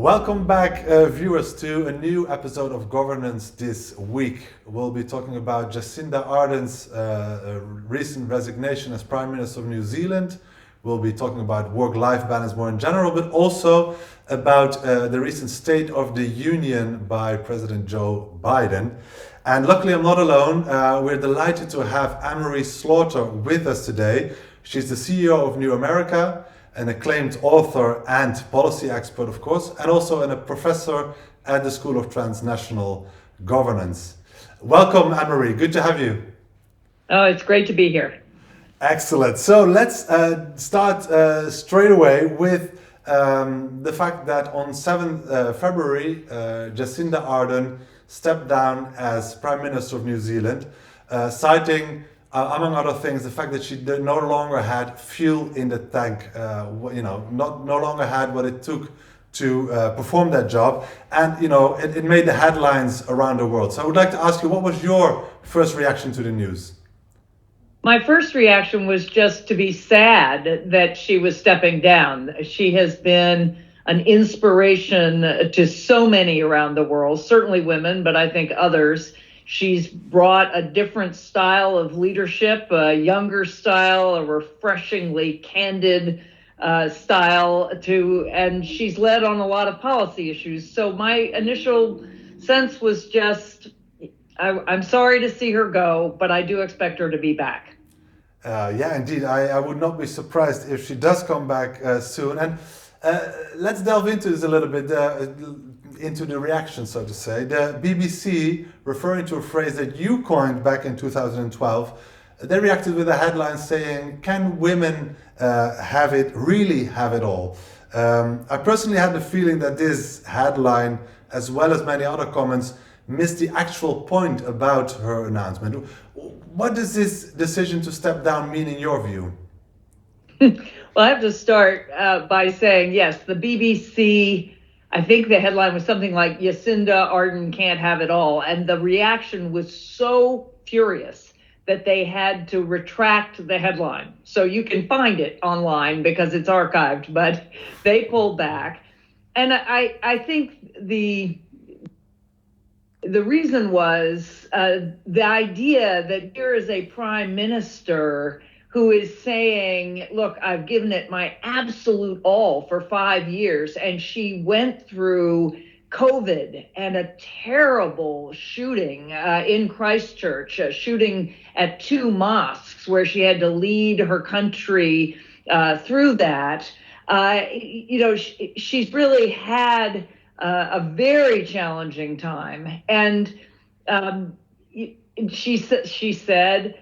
Welcome back, viewers, to a new episode of Governance this week. We'll be talking about Jacinda Ardern's recent resignation as Prime Minister of New Zealand. We'll be talking about work-life balance more in general, but also about the recent State of the Union by President Joe Biden. And luckily, I'm not alone. We're delighted to have Anne-Marie Slaughter with us today. She's the CEO of New America, an acclaimed author and policy expert, of course, and also a professor at the School of Transnational Governance. Welcome, Anne-Marie. Good to have you. Oh, it's great to be here. Excellent. So let's start straight away with the fact that on 7th February, Jacinda Ardern stepped down as Prime Minister of New Zealand, citing among other things, the fact that she no longer had fuel in the tank, no longer had what it took to perform that job. And, it made the headlines around the world. So I would like to ask you, what was your first reaction to the news? My first reaction was just to be sad that she was stepping down. She has been an inspiration to so many around the world, certainly women, but I think others. She's brought a different style of leadership, a younger style, a refreshingly candid style and she's led on a lot of policy issues. So my initial sense was just, I'm sorry to see her go, but I do expect her to be back. Yeah, indeed. I would not be surprised if she does come back soon. And let's delve into this a little bit. Into the reaction, so to say. The BBC, referring to a phrase that you coined back in 2012, they reacted with a headline saying, "Can women really have it all?" I personally had the feeling that this headline, as well as many other comments, missed the actual point about her announcement. What does this decision to step down mean in your view? Well, I have to start by saying, yes, the BBC, I think the headline was something like Jacinda Ardern can't have it all. And the reaction was so furious that they had to retract the headline. So you can find it online because it's archived, but they pulled back. And I think the reason was the idea that here is a prime minister who is saying, look, I've given it my absolute all for 5 years. And she went through COVID and a terrible shooting in Christchurch, a shooting at 2 mosques where she had to lead her country through that. She's really had a very challenging time. And she said,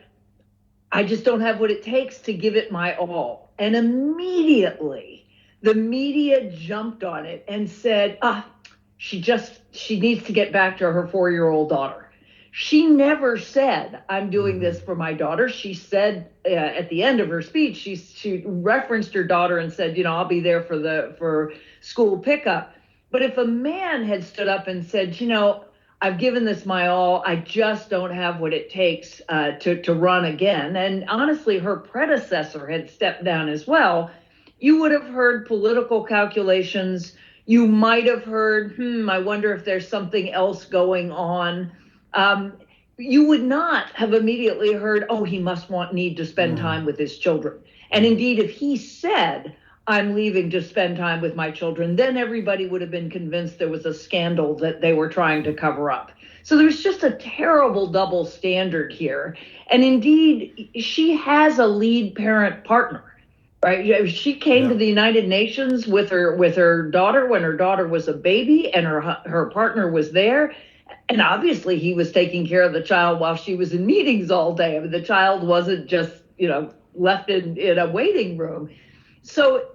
I just don't have what it takes to give it my all. And immediately the media jumped on it and said, she needs to get back to her 4-year-old daughter. She never said, I'm doing this for my daughter. She said at the end of her speech, she referenced her daughter and said, I'll be there for school pickup. But if a man had stood up and said, I've given this my all, I just don't have what it takes to run again. And honestly, her predecessor had stepped down as well. You would have heard political calculations. You might have heard, I wonder if there's something else going on. You would not have immediately heard, he must need to spend time with his children. And indeed, if he said, I'm leaving to spend time with my children, then everybody would have been convinced there was a scandal that they were trying to cover up. So there's just a terrible double standard here. And indeed, she has a lead parent partner, right? She came to the United Nations with her daughter when her daughter was a baby, and her partner was there. And obviously he was taking care of the child while she was in meetings all day. I mean, the child wasn't just, left in a waiting room. So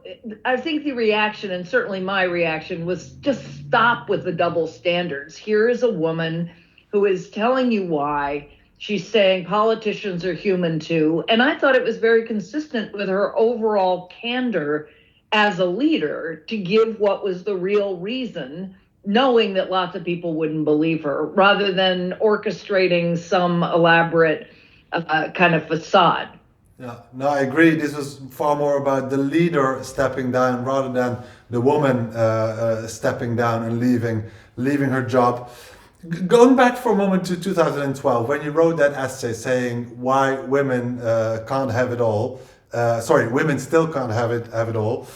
I think the reaction, and certainly my reaction, was just stop with the double standards. Here is a woman who is telling you why. She's saying politicians are human too. And I thought it was very consistent with her overall candor as a leader to give what was the real reason, knowing that lots of people wouldn't believe her, rather than orchestrating some elaborate kind of facade. Yeah, no, I agree. This was far more about the leader stepping down rather than the woman stepping down and leaving her job. Going back for a moment to 2012, when you wrote that essay saying why women can't have it all, sorry, women still can't have it all.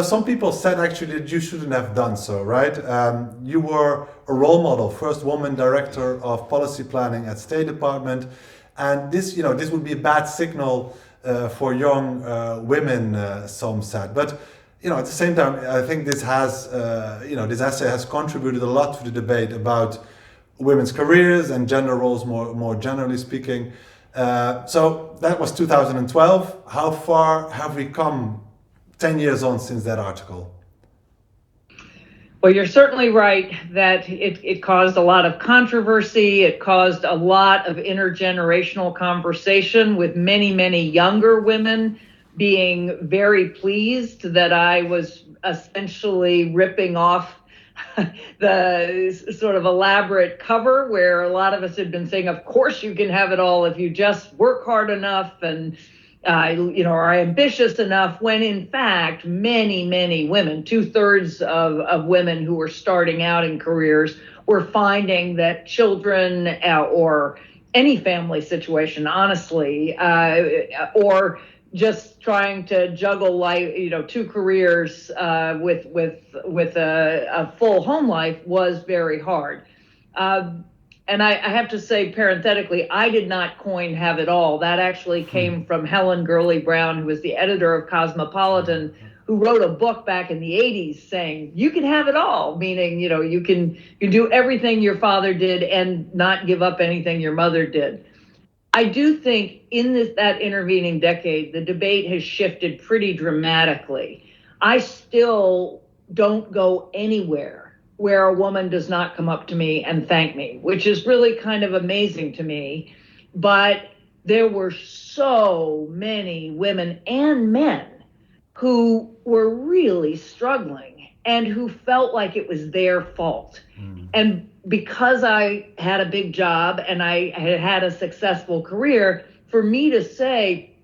Some people said actually that you shouldn't have done so, right? You were a role model, first woman director of policy planning at State Department, and this would be a bad signal for young women. Some said, but at the same time, I think this essay has contributed a lot to the debate about women's careers and gender roles more generally speaking. So that was 2012. How far have we come 10 years on since that article? Well, you're certainly right that it caused a lot of controversy. It caused a lot of intergenerational conversation with many, many younger women being very pleased that I was essentially ripping off the sort of elaborate cover where a lot of us had been saying, of course you can have it all if you just work hard enough and are ambitious enough, when in fact many, many women, 2/3 of women who were starting out in careers were finding that children or any family situation, honestly, or just trying to juggle life, two careers with a full home life was very hard. And I have to say, parenthetically, I did not coin "have it all." That actually came from Helen Gurley Brown, who was the editor of Cosmopolitan, who wrote a book back in the 80s saying, you can have it all, meaning, you can do everything your father did and not give up anything your mother did. I do think in that intervening decade, the debate has shifted pretty dramatically. I still don't go anywhere where a woman does not come up to me and thank me, which is really kind of amazing to me. But there were so many women and men who were really struggling and who felt like it was their fault. And because I had a big job and I had a successful career, for me to say,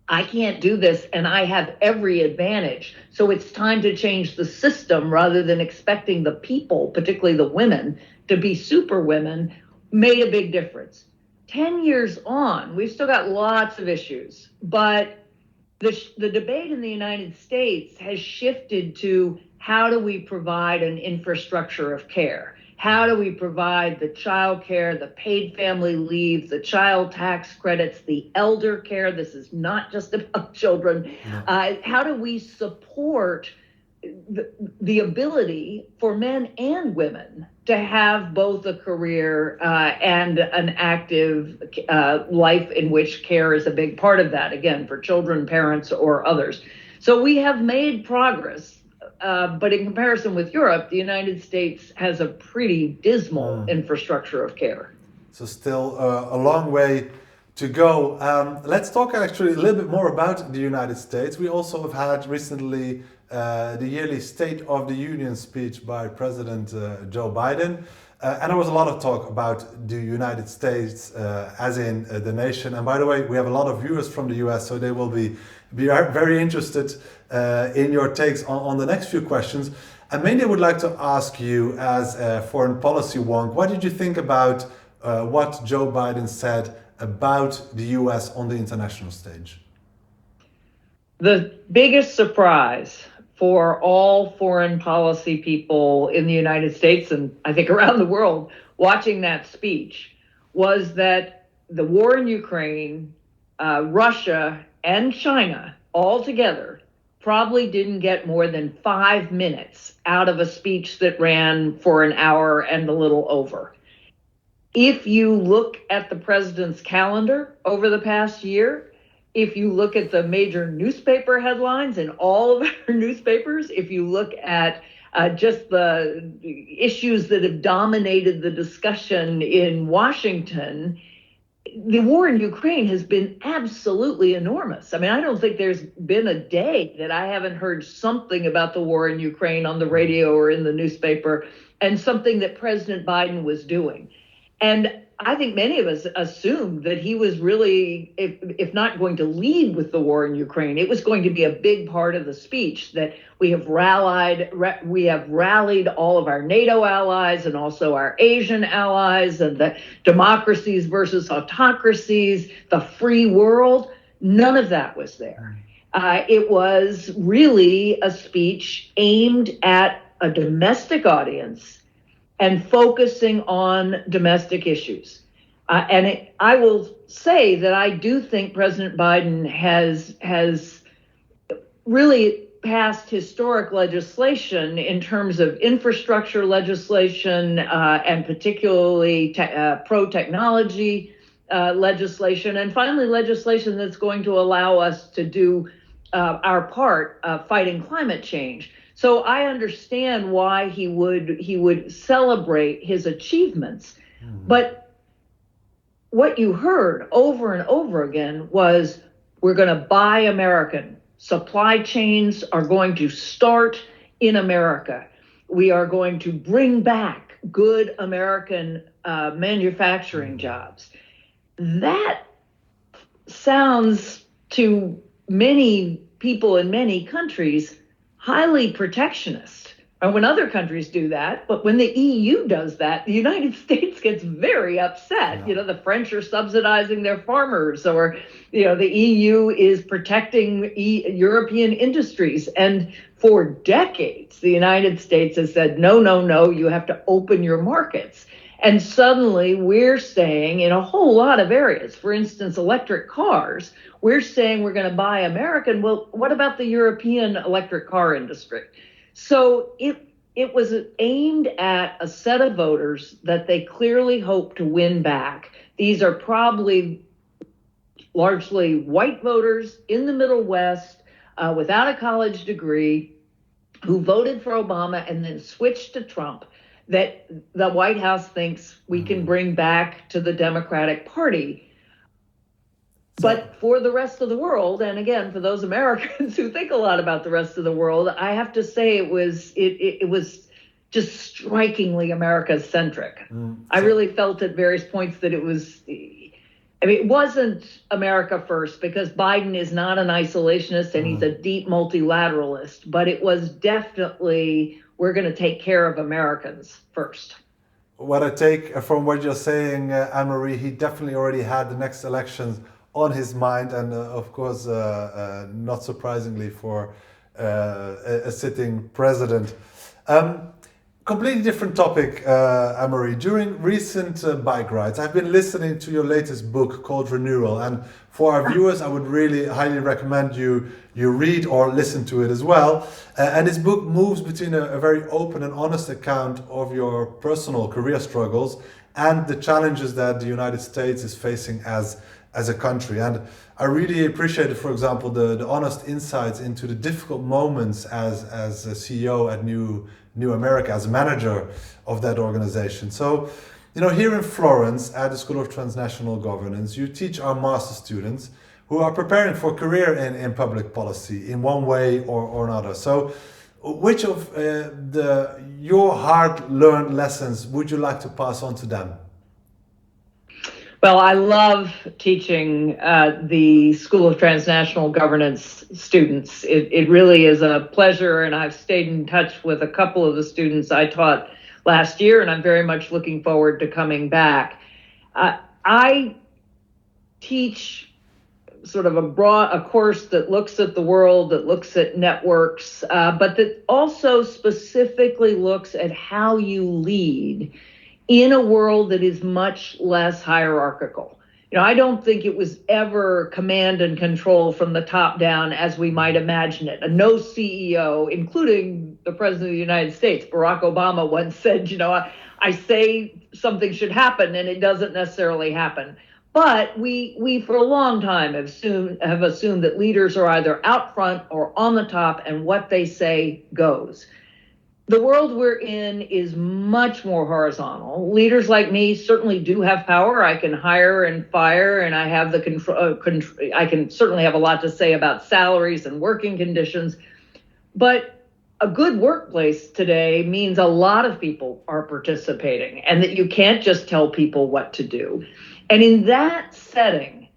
I can't do this and I have every advantage, so it's time to change the system rather than expecting the people, particularly the women, to be super women, made a big difference. 10 years on, we've still got lots of issues, but the debate in the United States has shifted to how do we provide an infrastructure of care? How do we provide the child care, the paid family leave, the child tax credits, the elder care? This is not just about children. No. How do we support the ability for men and women to have both a career and an active life in which care is a big part of that, again, for children, parents, or others? So we have made progress. But in comparison with Europe, the United States has a pretty dismal infrastructure of care. So still a long way to go. Let's talk actually a little bit more about the United States. We also have had recently the yearly State of the Union speech by President Joe Biden. And there was a lot of talk about the United States as in the nation. And by the way, we have a lot of viewers from the US, so they will be very interested in your takes on the next few questions. And mainly I would like to ask you, as a foreign policy wonk, what did you think about what Joe Biden said about the US on the international stage? The biggest surprise for all foreign policy people in the United States, and I think around the world, watching that speech, was that the war in Ukraine, Russia, and China all together probably didn't get more than 5 minutes out of a speech that ran for an hour and a little over. If you look at the president's calendar over the past year, if you look at the major newspaper headlines in all of our newspapers, if you look at just the issues that have dominated the discussion in Washington, the war in Ukraine has been absolutely enormous. I mean, I don't think there's been a day that I haven't heard something about the war in Ukraine on the radio or in the newspaper, and something that President Biden was doing. And I think many of us assumed that he was really, if not going to lead with the war in Ukraine, it was going to be a big part of the speech that we have rallied all of our NATO allies and also our Asian allies and the democracies versus autocracies, the free world. None of that was there. It was really a speech aimed at a domestic audience and focusing on domestic issues. I will say that I do think President Biden has really passed historic legislation in terms of infrastructure legislation and particularly pro-technology legislation, and finally legislation that's going to allow us to do our part fighting climate change. So I understand why he would celebrate his achievements, but what you heard over and over again was, we're going to buy American. Supply chains are going to start in America. We are going to bring back good American manufacturing jobs. That sounds to many people in many countries highly protectionist. And when other countries do that, but when the EU does that, the United States gets very upset. Yeah. The French are subsidizing their farmers, or the EU is protecting European industries. And for decades, the United States has said, no, no, no, you have to open your markets. And suddenly we're saying in a whole lot of areas, for instance, electric cars, we're saying we're going to buy American. Well, what about the European electric car industry? So it was aimed at a set of voters that they clearly hope to win back. These are probably largely white voters in the Middle West without a college degree who voted for Obama and then switched to Trump, that the White House thinks we can bring back to the Democratic Party. But for the rest of the world, and again, for those Americans who think a lot about the rest of the world, I have to say it was just strikingly America-centric. I really felt at various points that it wasn't America first, because Biden is not an isolationist and he's a deep multilateralist, but it was definitely, we're going to take care of Americans first. What I take from what you're saying, Anne-Marie, he definitely already had the next elections on his mind, and of course, not surprisingly for a sitting president. Completely different topic, Anne-Marie. During recent bike rides, I've been listening to your latest book called Renewal, and for our viewers, I would really highly recommend you read or listen to it as well. And this book moves between a very open and honest account of your personal career struggles and the challenges that the United States is facing as a country. And I really appreciated, for example, the honest insights into the difficult moments as a CEO at New America, as a manager of that organization. So, here in Florence at the School of Transnational Governance, you teach our master students who are preparing for a career in public policy in one way or another. So, which of your hard-learned lessons would you like to pass on to them? Well, I love teaching the School of Transnational Governance students. It really is a pleasure, and I've stayed in touch with a couple of the students I taught last year, and I'm very much looking forward to coming back. I teach sort of a course that looks at the world, that looks at networks, but that also specifically looks at how you lead in a world that is much less hierarchical. I don't think it was ever command and control from the top down as we might imagine it. No CEO, including the President of the United States, Barack Obama, once said, I say something should happen and it doesn't necessarily happen. But we for a long time have assumed that leaders are either out front or on the top, and what they say goes. The world we're in is much more horizontal. Leaders like me certainly do have power. I can hire and fire, and I have the control. I can certainly have a lot to say about salaries and working conditions. But a good workplace today means a lot of people are participating and that you can't just tell people what to do. And in that setting,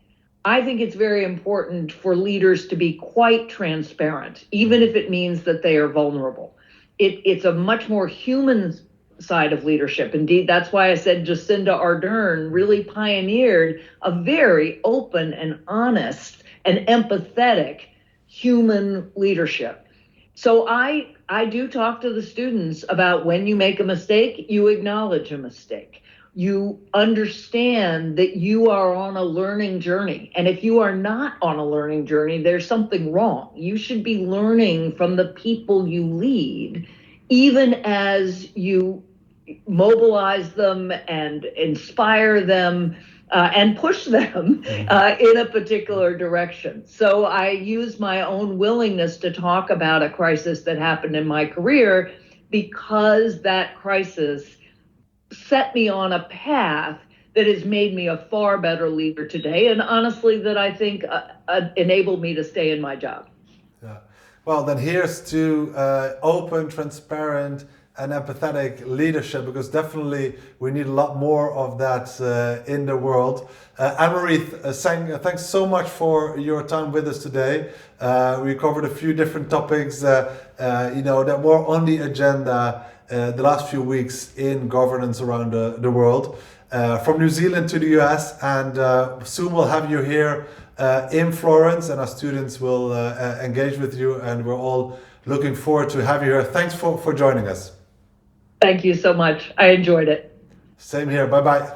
I think it's very important for leaders to be quite transparent, even if it means that they are vulnerable. It's a much more human side of leadership. Indeed, that's why I said Jacinda Ardern really pioneered a very open and honest and empathetic human leadership. So I do talk to the students about when you make a mistake, you acknowledge a mistake. You understand that you are on a learning journey. And if you are not on a learning journey, there's something wrong. You should be learning from the people you lead, even as you mobilize them and inspire them and push them in a particular direction. So I use my own willingness to talk about a crisis that happened in my career because that crisis set me on a path that has made me a far better leader today, and honestly, that I think enabled me to stay in my job. Yeah. Well, then here's to open, transparent, and empathetic leadership, because definitely we need a lot more of that in the world. Anne-Marie, thanks so much for your time with us today. We covered a few different topics, that were on the agenda the last few weeks in governance around the world, from New Zealand to the US, and soon we'll have you here in Florence, and our students will engage with you, and we're all looking forward to have you here. Thanks for joining us. Thank you so much. I enjoyed it. Same here. Bye-bye.